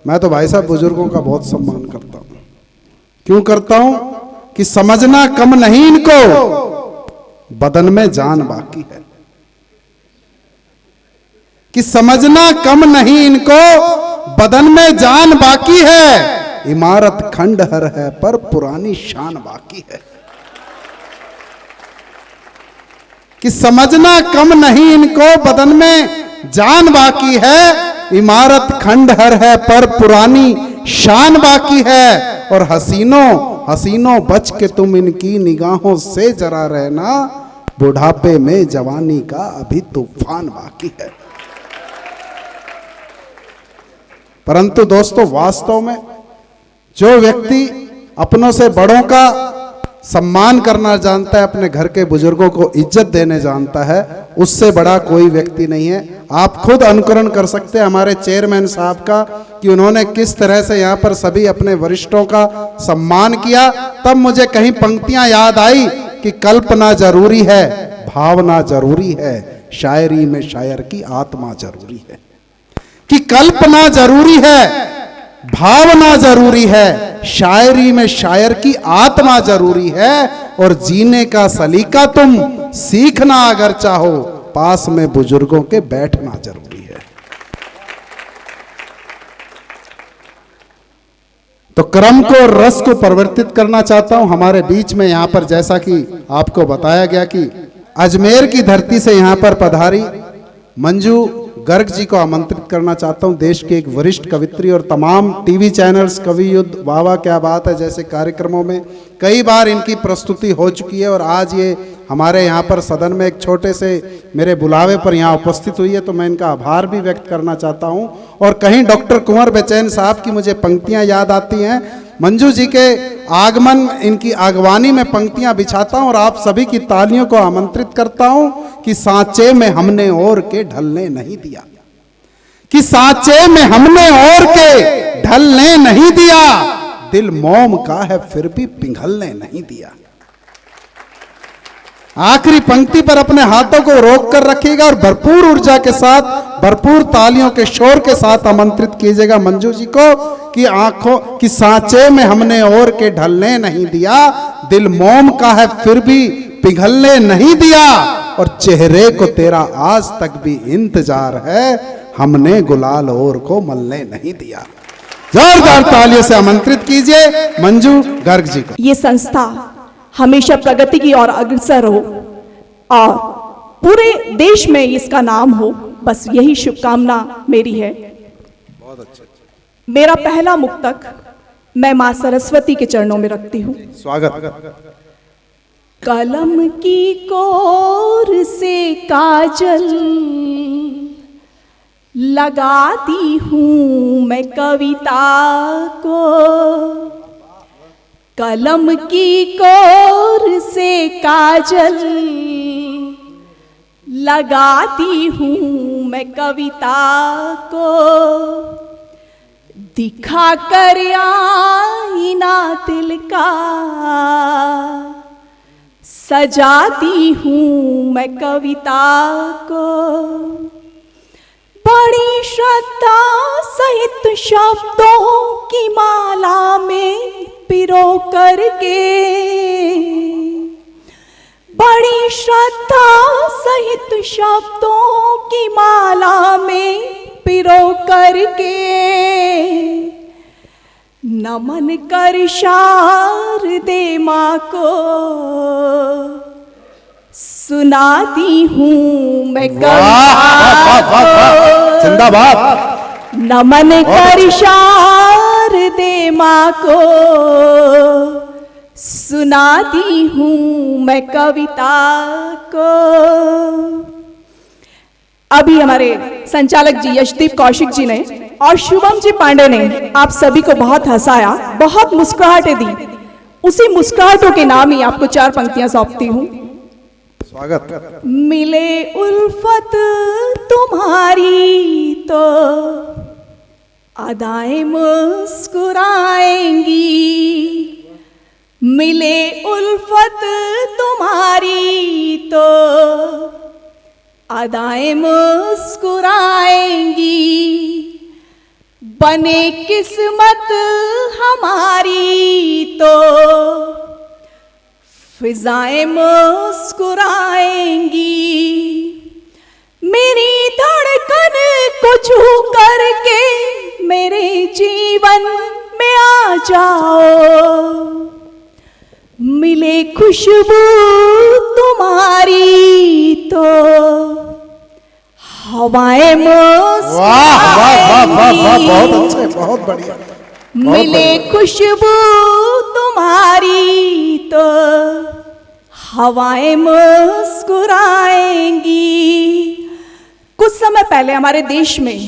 मैं तो भाई साहब बुजुर्गों का बहुत सम्मान करता हूं। क्यों करता हूं? कि समझना कम नहीं इनको, बदन में जान बाकी है। कि समझना कम नहीं इनको, बदन में जान बाकी है। इमारत खंडहर है पर पुरानी शान बाकी है। कि समझना कम नहीं इनको, बदन में जान बाकी है। इमारत खंडहर है पर पुरानी शान बाकी है। और हसीनों हसीनों बच के तुम इनकी निगाहों से जरा रहना, बुढ़ापे में जवानी का अभी तूफान बाकी है। परंतु दोस्तों, वास्तव में जो व्यक्ति अपनों से बड़ों का सम्मान करना जानता है, अपने घर के बुजुर्गों को इज्जत देने जानता है, उससे बड़ा कोई व्यक्ति नहीं है। आप खुद अनुकरण कर सकते हैं हमारे चेयरमैन साहब का, कि उन्होंने किस तरह से यहाँ पर सभी अपने वरिष्ठों का सम्मान किया। तब मुझे कहीं पंक्तियां याद आई कि कल्पना जरूरी है, भावना जरूरी है, शायरी में शायर की आत्मा जरूरी है। कि कल्पना जरूरी है, भावना जरूरी है, शायरी में शायर की आत्मा जरूरी है। और जीने का सलीका तुम सीखना अगर चाहो, पास में बुजुर्गों के बैठना जरूरी है। तो क्रम को, रस को परिवर्तित करना चाहता हूं। हमारे बीच में यहां पर, जैसा कि आपको बताया गया कि अजमेर की धरती से यहां पर पधारी मंजू गर्ग जी को आमंत्रित करना चाहता हूं। देश के एक वरिष्ठ कवित्री और तमाम टीवी चैनल्स, कवि युद्ध, वाह वाह क्या बात है जैसे कार्यक्रमों में कई बार इनकी प्रस्तुति हो चुकी है। और आज ये हमारे यहाँ पर सदन में एक छोटे से मेरे बुलावे पर यहाँ उपस्थित हुई है, तो मैं इनका आभार भी व्यक्त करना चाहता हूँ। और कहीं डॉक्टर कुंवर बेचैन साहब की मुझे पंक्तियाँ याद आती हैं। मंजू जी के आगमन, इनकी आगवानी में पंक्तियां बिछाता हूं और आप सभी की तालियों को आमंत्रित करता हूं कि सांचे में हमने और के ढलने नहीं दिया। कि सांचे में हमने और के ढलने नहीं दिया, दिल मोम का है फिर भी पिघलने नहीं दिया। आखिरी पंक्ति पर अपने हाथों को रोक कर रखिएगा और भरपूर ऊर्जा के साथ, भरपूर तालियों के शोर के साथ आमंत्रित कीजिएगा मंजू जी को कि आंखों की सांचे में हमने और के ढलने नहीं दिया, दिल मोम का है फिर भी पिघलने नहीं दिया, और चेहरे को तेरा आज तक भी इंतजार है, हमने गुलाल और को मलने नहीं दिया। जोरदार तालियों से आमंत्रित कीजिए मंजू गर्ग जी को। ये संस्था हमेशा प्रगति की ओर अग्रसर हो और पूरे देश में इसका नाम हो, बस यही शुभकामना मेरी है। बहुत अच्छा। मेरा पहला मुक्तक मैं मां सरस्वती के चरणों में रखती हूँ। स्वागत। कलम की कोर से काजल लगाती हूँ मैं कविता को, कलम की कोर से काजल लगाती हूँ मैं कविता को, दिखा कर आईना दिल का सजाती हूँ मैं कविता को, बड़ी श्रद्धा सहित शब्दों की माला में पिरो करके, बड़ी श्रद्धा सहित शब्दों की माला में पिरो करके, नमन कर शारदे माँ को सुनाती हूँ मैं कविता को, जिंदाबाद। नमन कर शारदे माँ को सुनाती हूँ मैं कविता को। अभी हमारे संचालक जी यशदीप कौशिक जी ने और शुभम जी पांडे ने आप सभी को बहुत हंसाया, बहुत मुस्कुराहटें दी। उसी मुस्कुराहटों के नाम ही आपको 4 पंक्तियां सौंपती हूँ। स्वागत। मिले उल्फत तुम्हारी तो अदाएं मुस्कुराएंगी, मिले उल्फत तुम्हारी तो अदाएं मुस्कुराएंगी, बने किस्मत हमारी तो फिजाएं मुस्कुराएंगी, मेरी धड़कन को छू करके मेरे जीवन में आ जाओ, मिले खुशबू तुम्हारी तो हवाएं मुस्कुराएंगी। बहुत अच्छे, बहुत बढ़िया। मिले खुशबू तुम्हारी तो हवाएं मुस्कुराएंगी। कुछ समय पहले हमारे देश में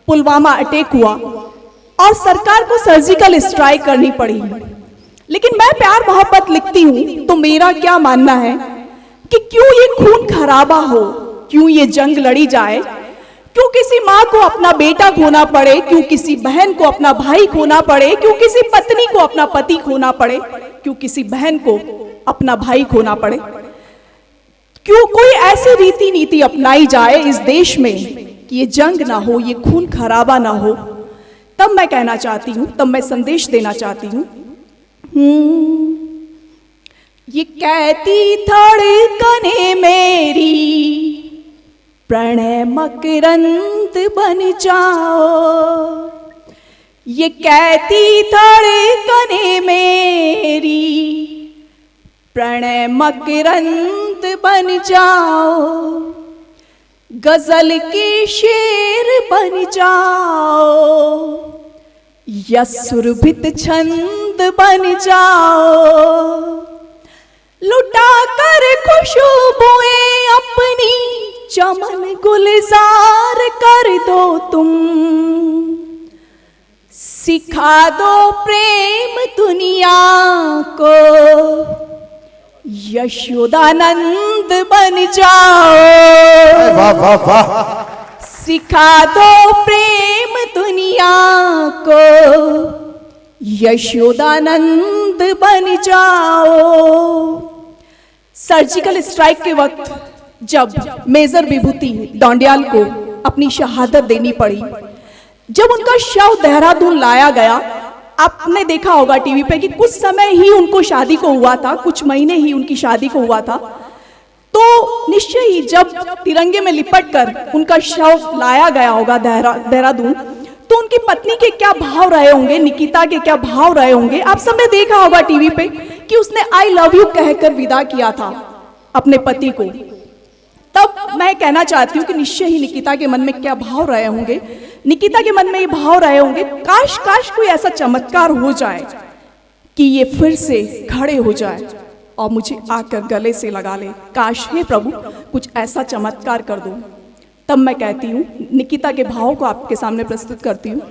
पुलवामा अटैक हुआ और सरकार को सर्जिकल स्ट्राइक करनी पड़ी, लेकिन मैं प्यार मोहब्बत लिखती हूं तो मेरा क्या मानना है कि क्यों ये खून खराबा हो, क्यों ये जंग लड़ी जाए, क्यों किसी माँ को अपना बेटा खोना पड़े, क्यों किसी बहन को अपना भाई खोना पड़े, क्यों किसी पत्नी को अपना पति खोना पड़े, क्यों किसी बहन को अपना भाई खोना पड़े, क्यों कोई ऐसी रीति नीति अपनाई जाए इस देश में कि ये जंग ना हो, ये खून खराबा ना हो। तब मैं कहना चाहती हूँ, तब मैं संदेश देना चाहती हूँ, ये कहती धड़कने मेरी प्रणय मकरंद बन जाओ, ये कहती धड़कने मेरी प्रणय मकरंद बन जाओ, गजल के शेर बन जाओ या सुरभित छंद बन जाओ, लुटा कर खुशबुएं अपनी चमन गुलजार कर दो तुम, सिखा दो प्रेम दुनिया को, यशोदानंद बन जाओ। वाह वाह वाह। सिखा दो प्रेम दुनिया को, यशोदानंद बन जाओ। सर्जिकल स्ट्राइक के वक्त जब मेजर विभूति डोंडियाल को अपनी शहादत देनी पड़ी, जब उनका शव देहरादून लाया गया, आपने देखा होगा टीवी पे कि कुछ समय ही उनको शादी को हुआ था, कुछ महीने ही उनकी शादी को हुआ था, तो निश्चय ही जब तिरंगे में लिपट कर उनका शव लाया गया होगा देहरादून, तो उनकी पत्नी के क्या भाव रहे होंगे, निकिता के क्या भाव रहे होंगे। आप सबने देखा होगा टीवी पे कि उसने आई लव यू कहकर विदा किया था अपने पति को। तब मैं कहना चाहती हूँ कि निश्चय ही निकिता के मन में क्या भाव रहे होंगे, निकिता के मन में ये भाव रहे होंगे, काश काश कोई ऐसा चमत्कार हो जाए कि ये फिर से खड़े हो जाए और मुझे आकर गले से लगा ले। काश हे प्रभु कुछ ऐसा चमत्कार कर दो। तब मैं कहती हूँ, निकिता के भाव को आपके सामने प्रस्तुत करती हूँ।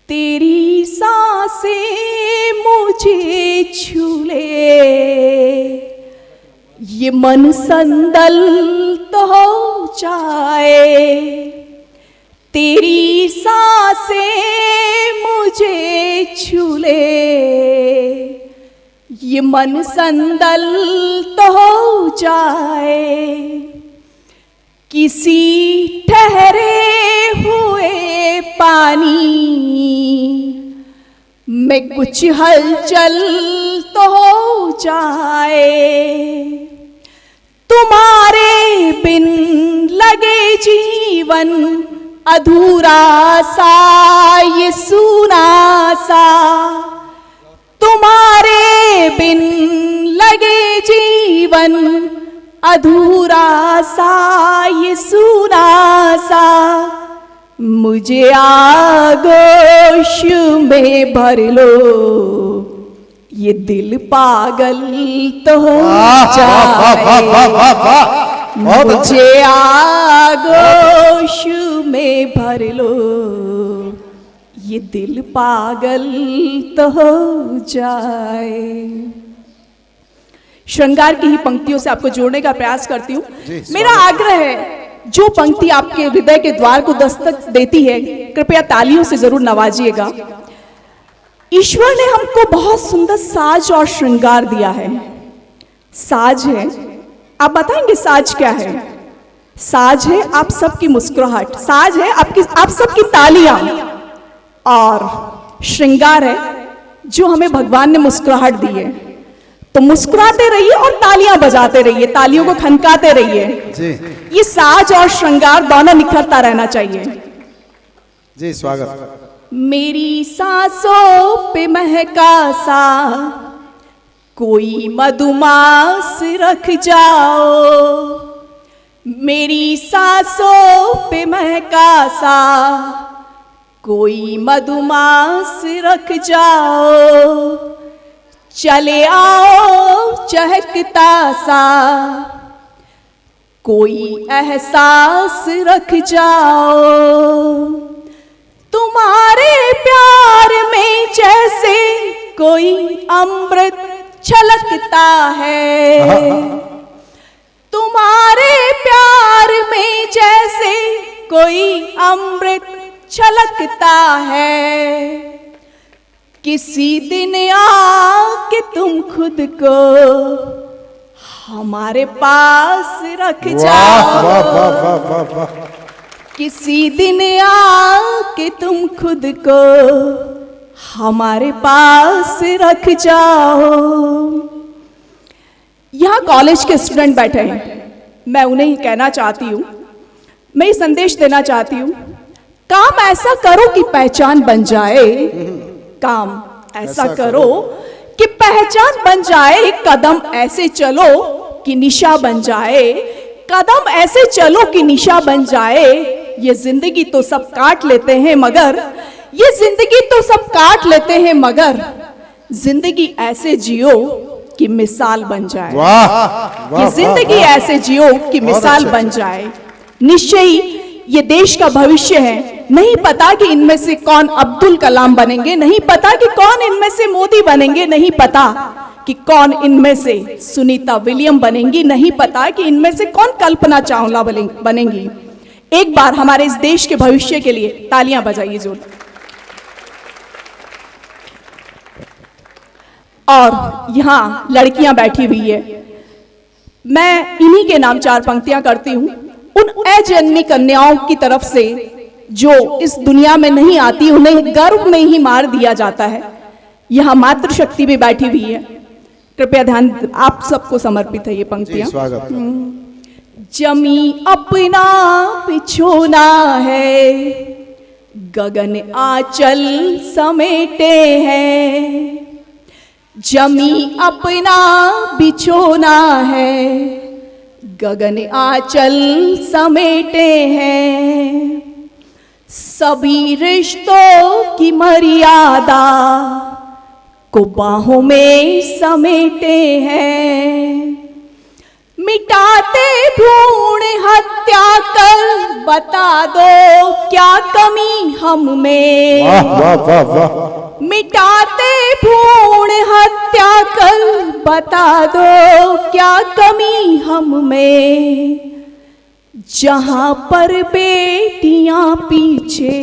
तेरी सांसें मुझे छू ले, ये मन संदल तो हो जाए, तेरी सांसें मुझे छू ले, ये मन संदल तो हो जाए, किसी ठहरे हुए पानी में कुछ हलचल तो हो जाए, तुम्हारे बिन लगे जीवन अधूरा सा ये सूना सा, तुम्हारे बिन लगे जीवन अधूरा सा ये सूना सा, मुझे आगोश में भर लो, ये दिल पागल तो हो जाए, मुझे आगोश में भर लो, ये दिल पागल तो हो जाए। श्रृंगार की ही पंक्तियों से आपको जोड़ने का प्रयास करती हूँ। मेरा आग्रह है, जो पंक्ति आपके हृदय के द्वार को दस्तक देती है, कृपया तालियों से जरूर नवाजिएगा। ईश्वर ने हमको बहुत सुंदर साज और श्रृंगार दिया है। साज है, आप बताएंगे साज क्या है? साज है आप सबकी मुस्कुराहट, साज है आप सबकी तालियां, और श्रृंगार है जो हमें भगवान ने मुस्कुराहट दी है। तो मुस्कुराते रहिए और तालियां बजाते रहिए, तालियों को खनकाते रहिए जी ये साज और श्रृंगार दोनों निखरता रहना चाहिए। जी स्वागत। मेरी सांसों पे महका सा कोई मधुमास रख जाओ, मेरी सांसों पे महका सा कोई मधुमास रख जाओ, चले आओ चहकता सा कोई एहसास रख जाओ, तुम्हारे प्यार में जैसे कोई अमृत छलकता है, तुम्हारे प्यार में जैसे कोई अमृत छलकता है, किसी दिन आके तुम खुद को हमारे पास रख जाओ, वाह वाह वाह वाह वाह। किसी दिन आके तुम खुद को हमारे पास रख जाओ। यहाँ कॉलेज के स्टूडेंट बैठे हैं, मैं उन्हें ही कहना चाहती हूँ, मैं ये संदेश देना चाहती हूँ, काम ऐसा करो कि पहचान बन जाए, काम ऐसा करो कि पहचान बन जाए, कदम ऐसे चलो कि निशा बन जाए, कदम ऐसे चलो कि निशा बन जाए। ये जिंदगी तो सब काट लेते हैं मगर, ये जिंदगी तो सब काट लेते हैं मगर, जिंदगी ऐसे जियो कि मिसाल बन जाए। वाह वाह ये जिंदगी ऐसे जियो कि मिसाल बन जाए। निश्चय ही ये देश का भविष्य है, नहीं पता कि इनमें से कौन अब्दुल कलाम बनेंगे, नहीं पता कि कौन इनमें से मोदी बनेंगे, नहीं पता कि कौन इनमें से सुनीता विलियम बनेंगी, नहीं पता कि इनमें से कौन कल्पना चावला बनेंगी। एक बार हमारे इस देश के भविष्य के लिए तालियां बजाइए जोर। और यहाँ लड़कियां बैठी हुई है, मैं इन्हीं के नाम 4 पंक्तियां करती हूं, उन अजन्मी कन्याओं की तरफ से जो इस दुनिया में नहीं आती, उन्हें गर्भ में ही मार दिया जाता है। यहाँ मातृशक्ति भी बैठी हुई है, कृपया ध्यान, आप सबको समर्पित है ये पंक्तियां। स्वागत। जमी अपना बिछोना है, गगन आंचल समेटे हैं, जमी अपना बिछोना है, गगन आंचल समेटे हैं, सभी रिश्तों की मर्यादा को बाहों में समेटे हैं, मिटाते भ्रूण हत्या कर बता दो क्या कमी हम में, वाह वाह वाह वाह। मिटाते भ्रूण हत्या कर बता दो क्या कमी हम में, जहां पर बेटियां पीछे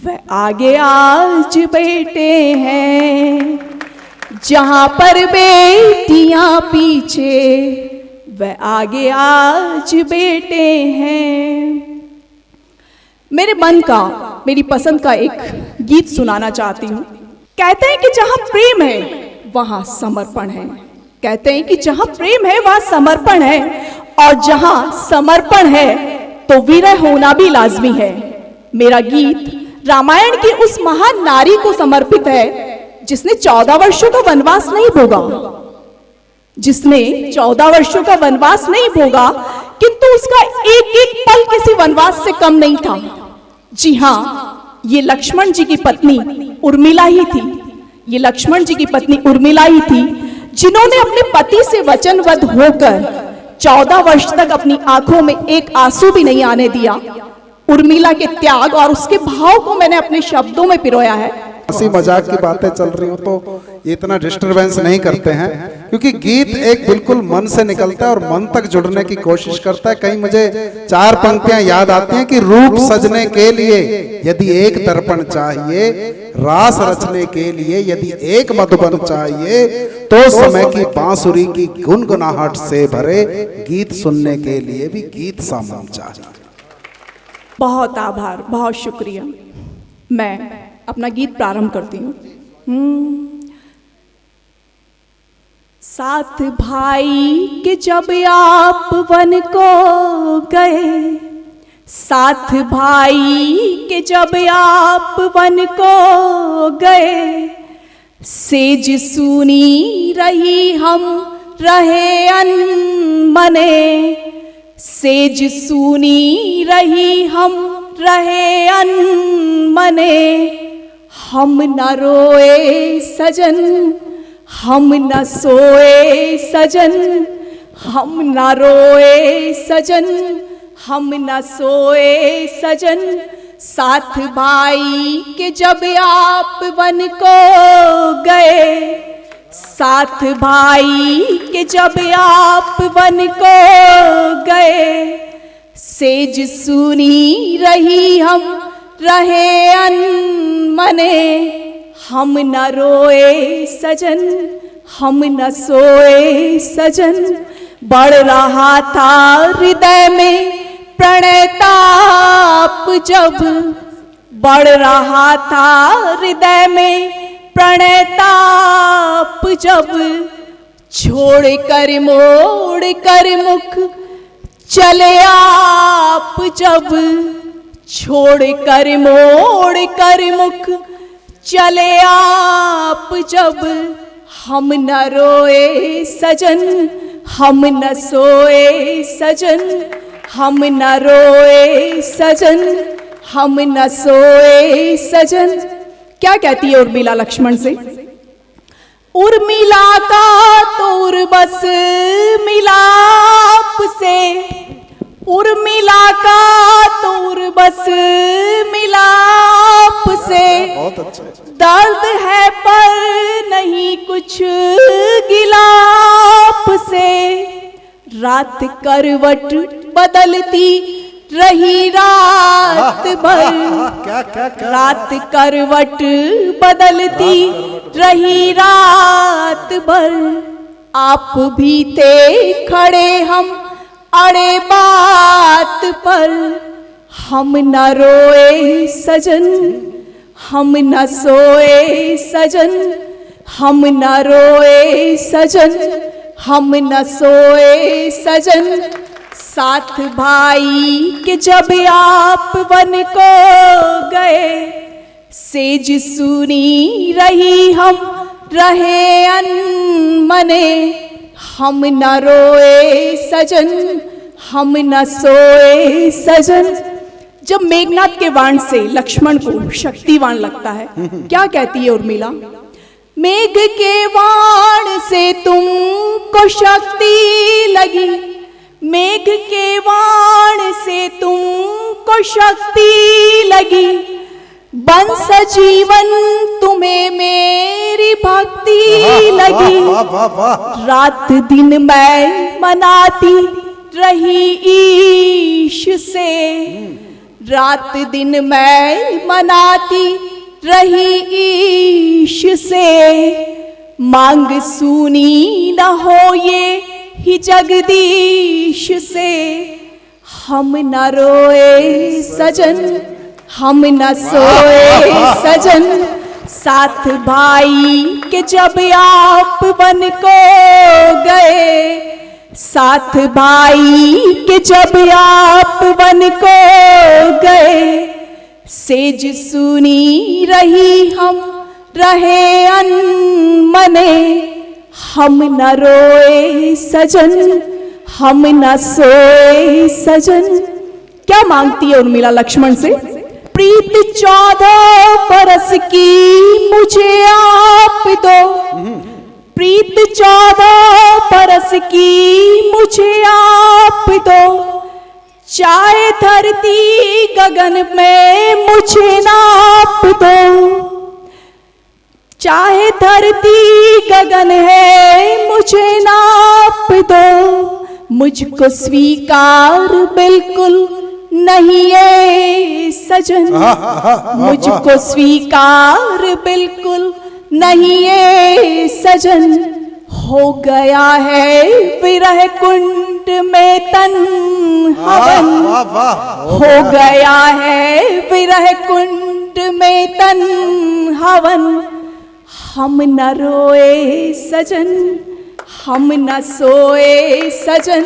वह आगे आज बेटे हैं, जहां पर बेटियां पीछे वह आगे आज बेटे हैं। मेरे मन का, मेरी पसंद का एक गीत सुनाना चाहती हूँ। कहते हैं कि जहां प्रेम है वहां समर्पण है, कहते हैं कि जहां प्रेम है वहां समर्पण है, और जहां समर्पण है तो विरह होना भी लाजमी है। मेरा गीत रामायण की उस महान नारी को समर्पित है जिसने 14 वर्षों का वनवास नहीं भोगा, जिसने 14 वर्षों का वनवास नहीं भोगा, किंतु उसका एक एक पल किसी वनवास से कम नहीं था। जी हाँ, ये लक्ष्मण जी की पत्नी उर्मिला ही थी, ये लक्ष्मण जी की पत्नी उर्मिला ही थी जिन्होंने अपने पति से वचनबद्ध होकर 14 वर्ष तक अपनी आंखों में एक आंसू भी नहीं आने दिया। उर्मिला के त्याग और उसके भाव को मैंने अपने शब्दों में पिरोया है। हंसी मजाक की बातें चल रही हो तो इतना डिस्टरबेंस नहीं करते हैं, क्योंकि गीत एक बिल्कुल मन से निकलता है और मन तक जुड़ने की कोशिश करता है। कहीं मुझे 4 पंक्तियां याद आती हैं कि रूप सजने के लिए यदि एक दर्पण चाहिए, रास रचने के लिए यदि एक मधुबन चाहिए, तो समय की बांसुरी की गुनगुनाहट से भरे गीत सुनने के लिए भी गीत सा मन चाहिए। बहुत आभार, बहुत शुक्रिया। मैं अपना गीत प्रारंभ करती हूँ। साथ भाई के जब आप वन को गए, साथ भाई के जब आप वन को गए, सेज सुनी रही हम रहे अनमने, सेज सुनी रही हम रहे अनमने, हम न रोए सजन, हम न सोए सजन, हम न रोए सजन, हम न सोए सजन, साथ भाई के जब आप वन को गए, साथ भाई के जब आप वन को गए, सेज सुनी रही हम रहे अनमने, हम न रोए सजन, हम न सोए सजन, बढ़ रहा था हृदय में प्रणय ताप जब, बढ़ रहा था हृदय में प्रणय ताप जब, छोड़ कर मोड़ कर मुख चले आप जब, छोड़ कर मोड़ कर मुख चले आप जब, हम न रोए सजन, हम न सोए सजन, हम न रोए सजन, हम न सोए सजन। क्या कहती है उर्मिला लक्ष्मण से? उर्मिला का तो उर्बस मिलाप से, उर्मिला का तो उर्बस मिलाप से, दर्द है पर नहीं कुछ गिलाप से, रात करवट बदलती रही रात भर, रात करवट बदलती रही रात भर, आप भी थे खड़े हम अड़े बात पर, हम न रोए सजन, हम न सोए सजन, हम न रोए सजन, हम न सोए सजन, साथ भाई के जब आप वन को गए, सेज सुनी रही हम रहे अनमने, हम न रोए सजन, हम न सोए सजन। जब मेघनाथ के वाण से लक्ष्मण को शक्तिवान लगता है, क्या कहती है उर्मिला? मेघ के वाण से तुमको शक्ति लगी, मेघ के वाण से तुमको शक्ति लगी, बंस जीवन तुम्हें मेरी भक्ति लगी, रात दिन मैं मनाती रही ईश से, रात दिन मैं मनाती रही ईश से, मांग सुनी न हो ये ही जगदीश से, हम न रोए सजन, हम न सोए सजन, साथ भाई के जब आप वन को गए, साथ भाई के जब आप वन को गए, सेज सुनी रही हम रहे अनमने, हम न रोए सजन, हम न सोए सजन। क्या मांगती है उर्मिला लक्ष्मण से? प्रीत 14 बरस की मुझे आप दो, प्रीत 14 बरस की मुझे आप दो, चाहे धरती गगन में मुझे नाप दो, चाहे धरती गगन है मुझे नाप दो, मुझको स्वीकार बिल्कुल नहीं है सजन, मुझको स्वीकार बिल्कुल नहीं है सजन। हो गया है विरह कुंड में तन हवन, हो गया है विरह कुंड में तन हवन। हम न रोए सजन, हम न सोए सजन,